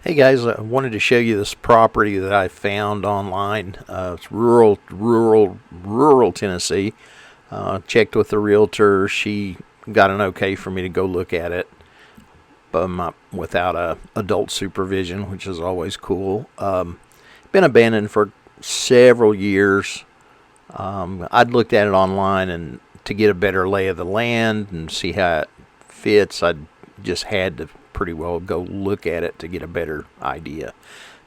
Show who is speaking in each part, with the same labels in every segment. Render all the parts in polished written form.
Speaker 1: Hey guys, I wanted to show you this property that I found online. It's rural Tennessee. Checked with the realtor. She got an okay for me to go look at it, but not without adult supervision, which is always cool. Been abandoned for several years. I'd looked at it online and to get a better lay of the land and see how it fits, I just had to pretty well go look at it to get a better idea.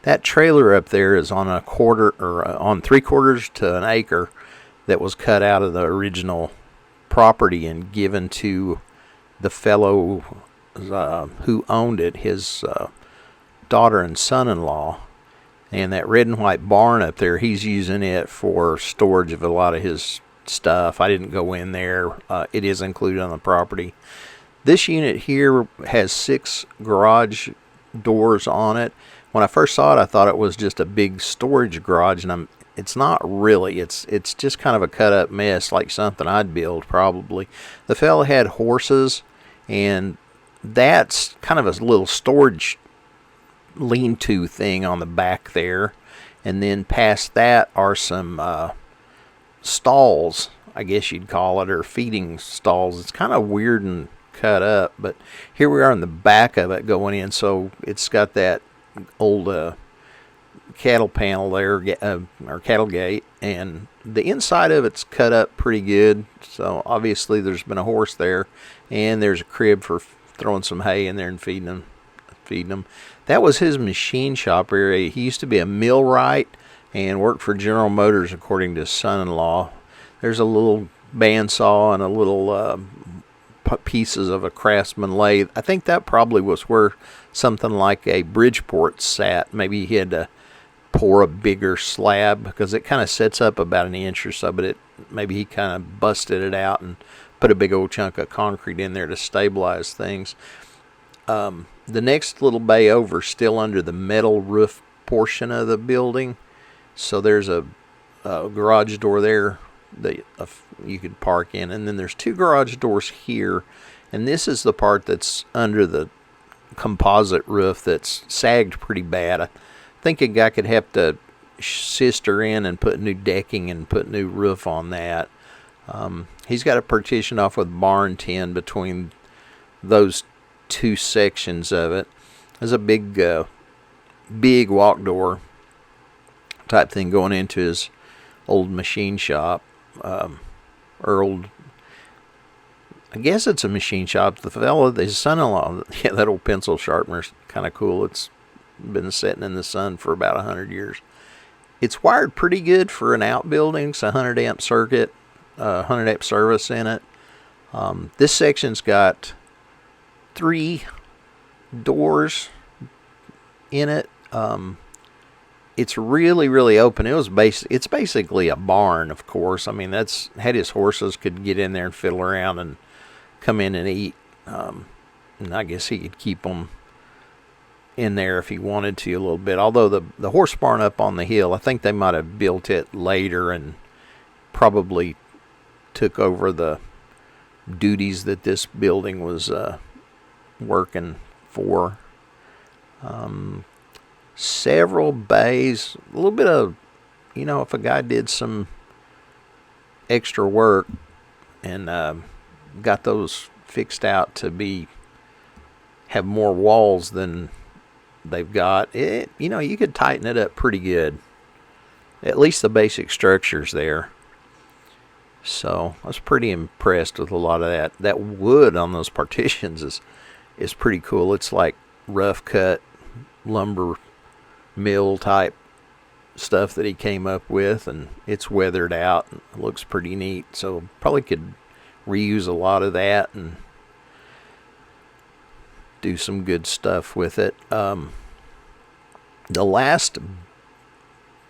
Speaker 1: That trailer up there is on a quarter or on 3/4 to an acre that was cut out of the original property and given to the fellow who owned it, his daughter and son-in-law. And that red and white barn up there, he's using it for storage of a lot of his stuff. I didn't go in there. It is included on the property. This unit here has 6 garage doors on it. When I first saw it, I thought it was just a big storage garage, and it's not really. It's just kind of a cut up mess, like something I'd build probably. The fella had horses, and that's kind of a little storage lean-to thing on the back there, and then past that are some stalls, I guess you'd call it, or feeding stalls. It's kind of weird and cut up, but here we are in the back of it going in, so it's got that old cattle panel there, or cattle gate, and the inside of it's cut up pretty good, so obviously there's been a horse there, and there's a crib for throwing some hay in there and feeding them. That was his machine shop area. He used to be a millwright and worked for General Motors, according to his son-in-law. There's a little bandsaw and a little pieces of a Craftsman lathe. I think that probably was where something like a Bridgeport sat. Maybe he had to pour a bigger slab because it kind of sets up about an inch or so, but maybe he kind of busted it out and put a big old chunk of concrete in there to stabilize things. The next little bay over is still under the metal roof portion of the building, so there's a garage door there that you could park in, and then there's 2 garage doors here, and this is the part that's under the composite roof that's sagged pretty bad. I think a guy could have to sister in and put new decking and put new roof on that. He's got a partition off with barn tin between those 2 sections of it. There's a big walk door type thing going into his old machine shop, or old, I guess it's a machine shop. The fellow, his son-in-law, yeah, that old pencil sharpener's kind of cool. It's been sitting in the sun for about 100 years. It's wired pretty good for an outbuilding. It's a 100 amp circuit, 100 amp service in it. This section's got 3 doors in it. It's really open. It's basically a barn, of course. I mean, that's had his horses could get in there and fiddle around and come in and eat. And I guess he could keep them in there if he wanted to a little bit. Although the horse barn up on the hill, I think they might have built it later and probably took over the duties that this building was working for. Several bays, a little bit of, if a guy did some extra work and got those fixed out to have more walls than they've got, you could tighten it up pretty good. At least the basic structure's there. So I was pretty impressed with a lot of that. That wood on those partitions is pretty cool. It's like rough cut lumber mill type stuff that he came up with, and it's weathered out and looks pretty neat. So probably could reuse a lot of that and do some good stuff with it. The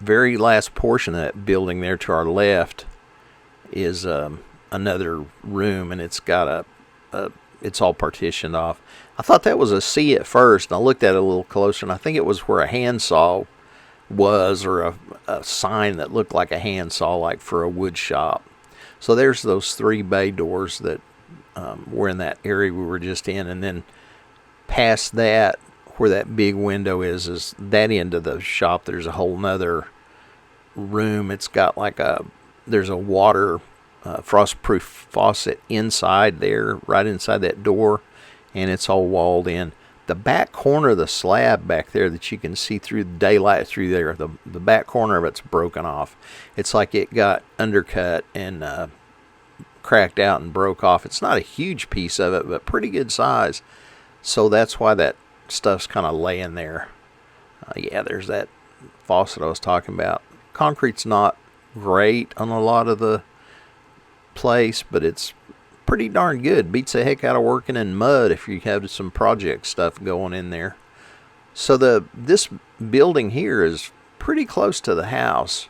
Speaker 1: very last portion of that building there to our left is another room, and it's got it's all partitioned off. I thought that was a C at first, and I looked at it a little closer, and I think it was where a handsaw was, or a sign that looked like a handsaw, like for a wood shop. So there's those 3 bay doors that were in that area we were just in, and then past that, where that big window is that end of the shop. There's a whole nother room. It's got like there's a water frostproof faucet inside there, right inside that door, and it's all walled in. The back corner of the slab back there that you can see through the daylight through there, the back corner of it's broken off. It's like it got undercut and cracked out and broke off. It's not a huge piece of it, but pretty good size. So that's why that stuff's kind of laying there. Yeah, there's that faucet I was talking about. Concrete's not great on a lot of the place, but it's pretty darn good. Beats the heck out of working in mud if you have some project stuff going in there. So this building here is pretty close to the house.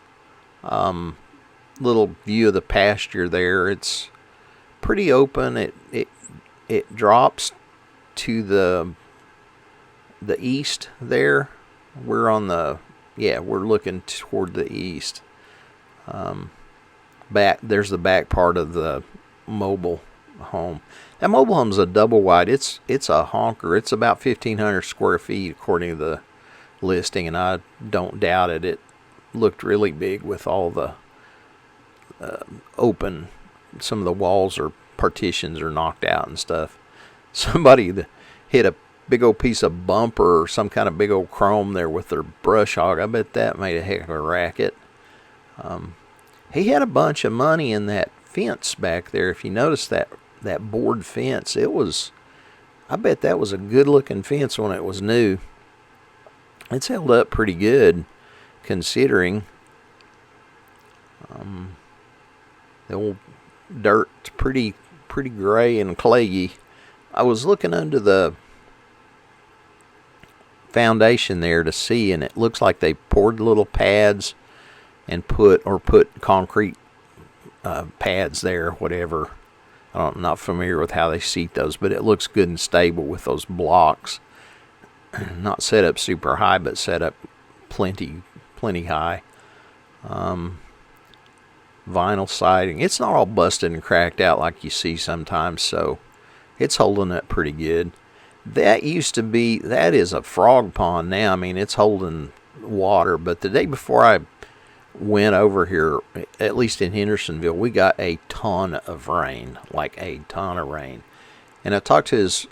Speaker 1: Little view of the pasture there. It's pretty open. It drops to the east there. We're looking toward the east. There's the back part of the mobile home. That mobile home's a double wide. It's a honker. It's about 1,500 square feet according to the listing, and I don't doubt it. It looked really big with all the open. Some of the walls or partitions are knocked out and stuff. Somebody hit a big old piece of bumper or some kind of big old chrome there with their brush hog. I bet that made a heck of a racket. He had a bunch of money in that fence back there. If you notice that board fence, I bet that was a good looking fence when it was new. It's held up pretty good considering. The old dirt's pretty gray and clayey. I was looking under the foundation there to see, and it looks like they poured little pads and put concrete pads there, whatever. I'm not familiar with how they seat those, but it looks good and stable with those blocks. Not set up super high, but set up plenty high. Vinyl siding. It's not all busted and cracked out like you see sometimes, so it's holding up pretty good. That is a frog pond now. I mean, it's holding water, but the day before I went over here, at least in Hendersonville, we got a ton of rain, like a ton of rain. And I talked to his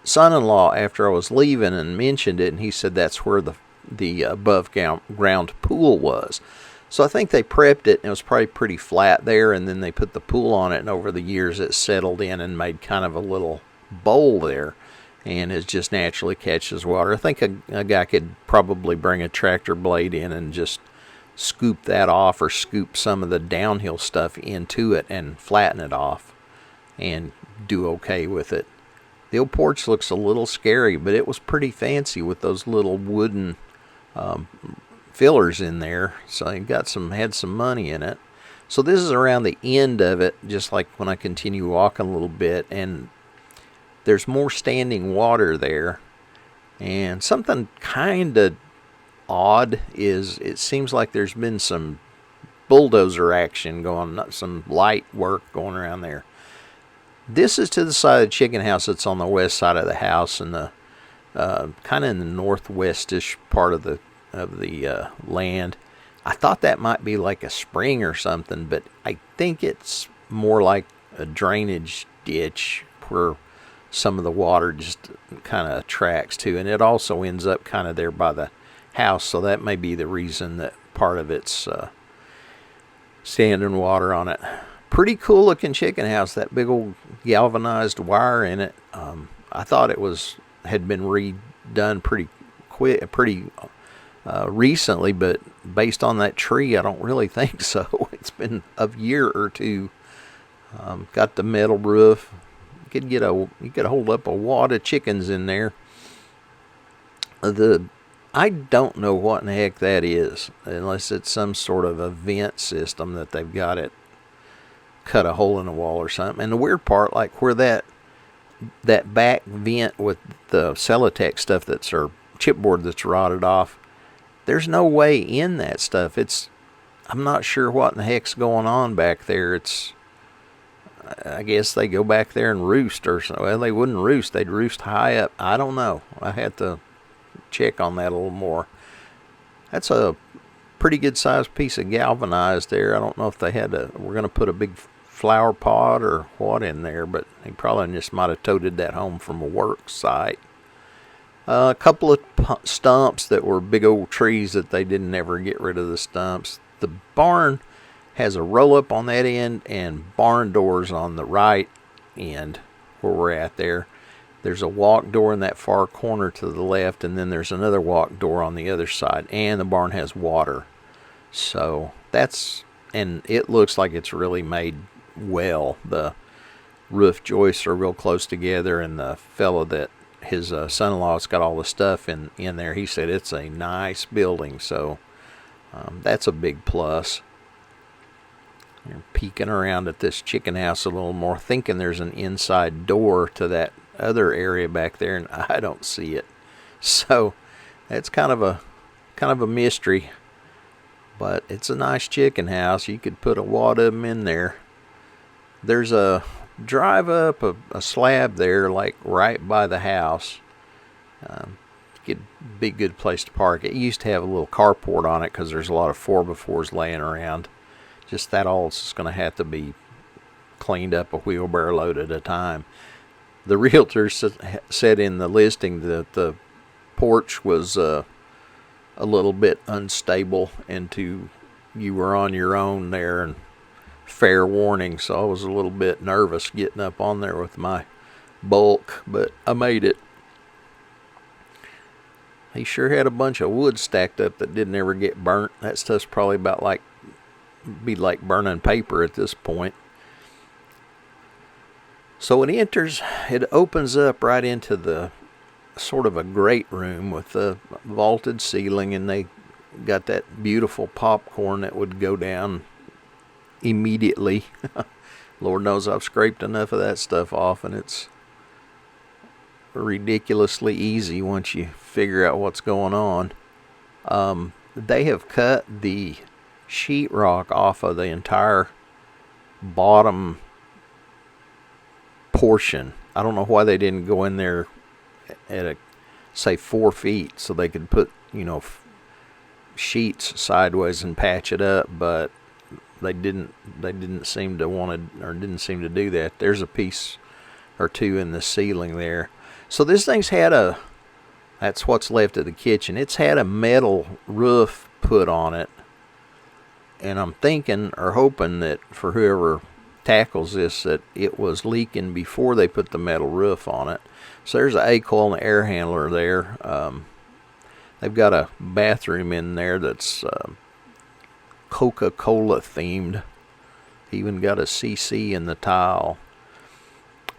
Speaker 1: son-in-law after I was leaving and mentioned it, and he said that's where the above ground pool was. So I think they prepped it, and it was probably pretty flat there, and then they put the pool on it, and over the years it settled in and made kind of a little bowl there, and it just naturally catches water. I think a guy could probably bring a tractor blade in and just scoop that off, or scoop some of the downhill stuff into it and flatten it off and do okay with it. The old porch looks a little scary, but it was pretty fancy with those little wooden fillers in there, so it had some money in it. So this is around the end of it, just like when I continue walking a little bit, and there's more standing water there. And something kind of odd is it seems like there's been some bulldozer action going on, some light work going around there. This is to the side of the chicken house that's on the west side of the house, and the kind of in the northwestish part of the land. I thought that might be like a spring or something, but I think it's more like a drainage ditch where some of the water just kind of attracts to, and it also ends up kind of there by the house, so that may be the reason that part of it's standing water on it. Pretty cool looking chicken house, that big old galvanized wire in it. I thought it had been redone pretty recently, but based on that tree, I don't really think so. It's been a year or two. Got the metal roof. You could hold up a wad of chickens in there. I don't know what in the heck that is, unless it's some sort of a vent system that they've got it cut a hole in the wall or something. And the weird part, like where that back vent with the Celotex stuff or chipboard that's rotted off, there's no way in that stuff. I'm not sure what in the heck's going on back there. I guess they go back there and roost or something. Well, they wouldn't roost. They'd roost high up. I don't know. I had to check on that a little more. That's a pretty good sized piece of galvanized there. I don't know if they we're going to put a big flower pot or what in there, but he probably just might have toted that home from a work site. A couple of stumps that were big old trees that they didn't ever get rid of the stumps. The barn has a roll up on that end and barn doors on the right end where we're at there. There's a walk door in that far corner to the left, and then there's another walk door on the other side, and the barn has water. So and it looks like it's really made well. The roof joists are real close together, and the fellow that his son-in-law's got all the stuff in there, he said it's a nice building, so that's a big plus. You're peeking around at this chicken house a little more, thinking there's an inside door to that other area back there, and I don't see it. So that's kind of a mystery, but it's a nice chicken house. You could put a wad of them in there. There's a drive up a slab there, like right by the house. It'd be a good place to park. It used to have a little carport on it because there's a lot of 4x4s laying around. Just that all is going to have to be cleaned up a wheelbarrow load at a time. The realtor said in the listing that the porch was a little bit unstable, and you were on your own there, and fair warning, so I was a little bit nervous getting up on there with my bulk, but I made it. He sure had a bunch of wood stacked up that didn't ever get burnt. That stuff's probably about be like burning paper at this point. So it opens up right into the sort of a great room with a vaulted ceiling, and they got that beautiful popcorn that would go down immediately. Lord knows I've scraped enough of that stuff off, and it's ridiculously easy once you figure out what's going on. They have cut the sheetrock off of the entire bottom portion. I don't know why they didn't go in there at say 4 feet so they could put sheets sideways and patch it up, but they didn't seem to want to, or didn't seem to do that. There's a piece or two in the ceiling there. So this thing's had that's what's left of the kitchen. It's had a metal roof put on it, and I'm thinking or hoping that for whoever tackles this, that it was leaking before they put the metal roof on it. So there's an A-coil and an air handler there. They've got a bathroom in there that's Coca-Cola themed. Even got a CC in the tile.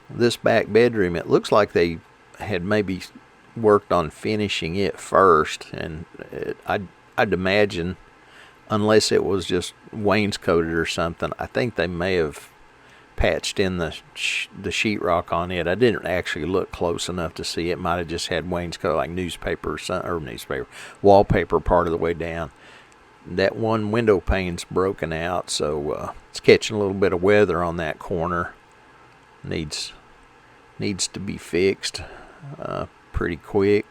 Speaker 1: This back bedroom, it looks like they had maybe worked on finishing it first, and I'd imagine, unless it was just wainscoted or something, I think they may have patched in the sheetrock on it. I didn't actually look close enough to see. It might have just had wainscot, like wallpaper part of the way down. That one window pane's broken out, so it's catching a little bit of weather on that corner. Needs to be fixed pretty quick.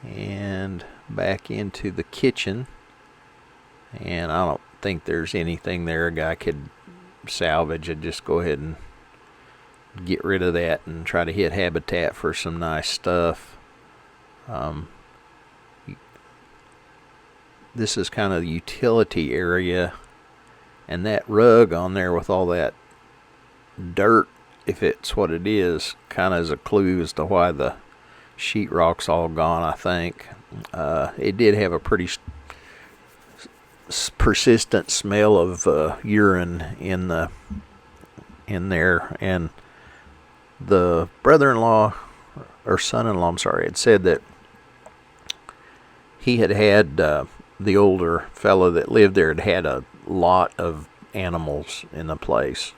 Speaker 1: And back into the kitchen, and I don't think there's anything there a guy could salvage. I'd just go ahead and get rid of that and try to hit Habitat for some nice stuff. This is kind of the utility area, and that rug on there with all that dirt, if it's what it is, kind of is a clue as to why the sheetrock's all gone, I think. It did have a pretty persistent smell of urine in there, and the brother-in-law, or son-in-law, I'm sorry, had said that he had the older fellow that lived there had a lot of animals in the place.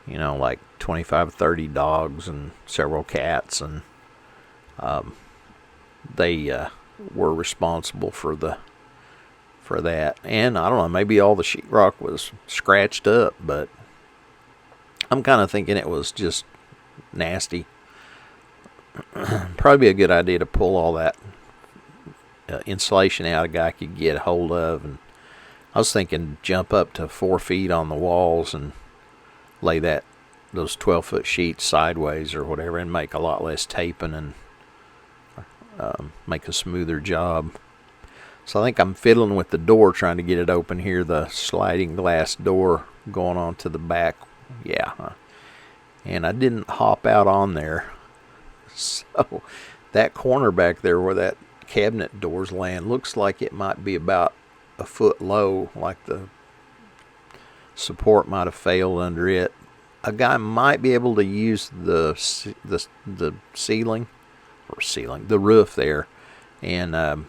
Speaker 1: Like 25, 30 dogs and several cats, and they were responsible for that. And I don't know, maybe all the sheetrock was scratched up, but I'm kind of thinking it was just nasty. probably be a good idea to pull all that insulation out a guy could get a hold of. And I was thinking jump up to 4 feet on the walls and lay those 12-foot sheets sideways or whatever, and make a lot less taping and make a smoother job. So I think I'm fiddling with the door, trying to get it open here, the sliding glass door going on to the back. Yeah. And I didn't hop out on there. So that corner back there where that cabinet door's laying looks like it might be about a foot low, like the support might have failed under it. A guy might be able to use the ceiling, the roof there, and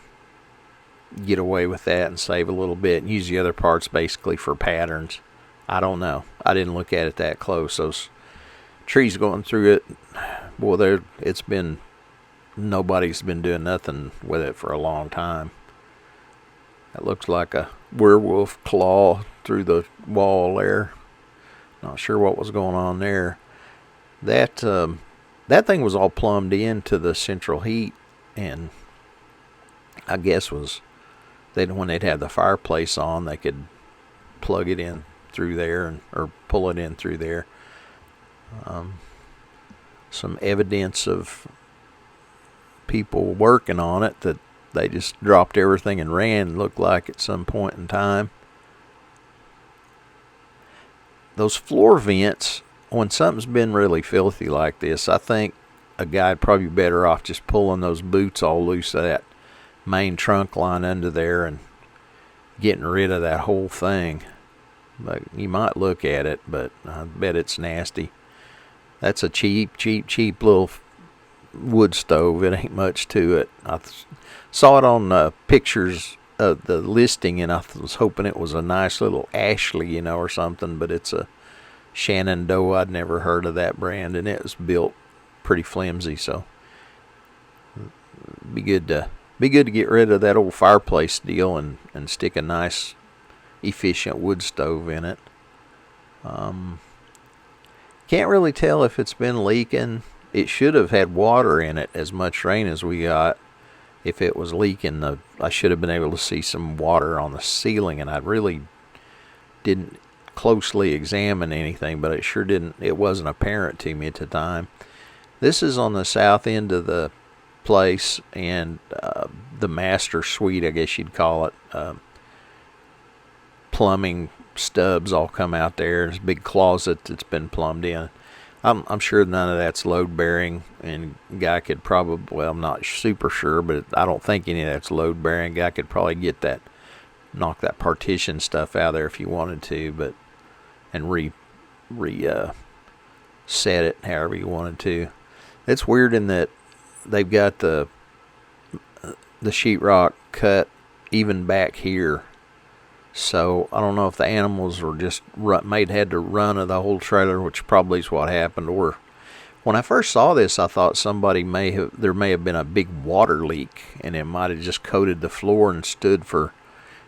Speaker 1: get away with that and save a little bit and use the other parts basically for patterns. I don't know. I didn't look at it that close. Those trees going through it, boy, nobody's been doing nothing with it for a long time. It looks like a werewolf claw through the wall there. Not sure what was going on there. That thing was all plumbed into the central heat, and I guess when they'd have the fireplace on, they could plug it in through there or pull it in through there. Some evidence of people working on it, that they just dropped everything and ran, looked like, at some point in time. Those floor vents, when something's been really filthy like this, I think a guy'd probably be better off just pulling those boots all loose of that main trunk line under there and getting rid of that whole thing. But you might look at it, but I bet it's nasty. That's a cheap little wood stove. It ain't much to it. I saw it on pictures of the listing, and I was hoping it was a nice little Ashley, or something, but it's a Shenandoah. I'd never heard of that brand, and it was built pretty flimsy, so be good to get rid of that old fireplace deal and stick a nice efficient wood stove in it. Can't really tell if it's been leaking. It should have had water in it, as much rain as we got. If it was leaking, I should have been able to see some water on the ceiling, and I really didn't closely examine anything, but it wasn't apparent to me at the time. This is on the south end of the place, and the master suite, I guess you'd call it. Plumbing stubs all come out there. There's a big closet that's been plumbed in. I'm sure none of that's load bearing, and a guy could probably, well, I'm not super sure, but I don't think any of that's load bearing. Guy could probably knock that partition stuff out of there if he wanted to, and set it however you wanted to. It's weird in that they've got the sheetrock cut even back here. So I don't know if the animals were just had to run of the whole trailer, which probably is what happened. Or when I first saw this, I thought there may have been a big water leak, and it might have just coated the floor and stood for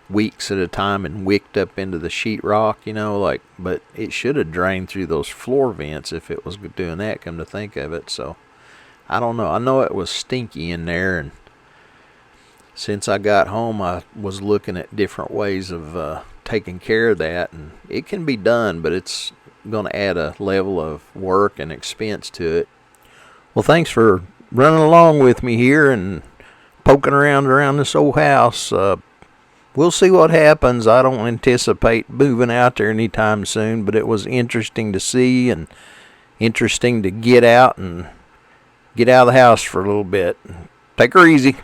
Speaker 1: weeks at a time and wicked up into the sheetrock, but it should have drained through those floor vents if it was doing that, come to think of it. So I don't know. I know it was stinky in there, and since I got home, I was looking at different ways of taking care of that, and it can be done, but it's going to add a level of work and expense to it. Well, thanks for running along with me here and poking around this old house. We'll see what happens. I don't anticipate moving out there anytime soon, but it was interesting to see and interesting to get out of the house for a little bit. Take her easy.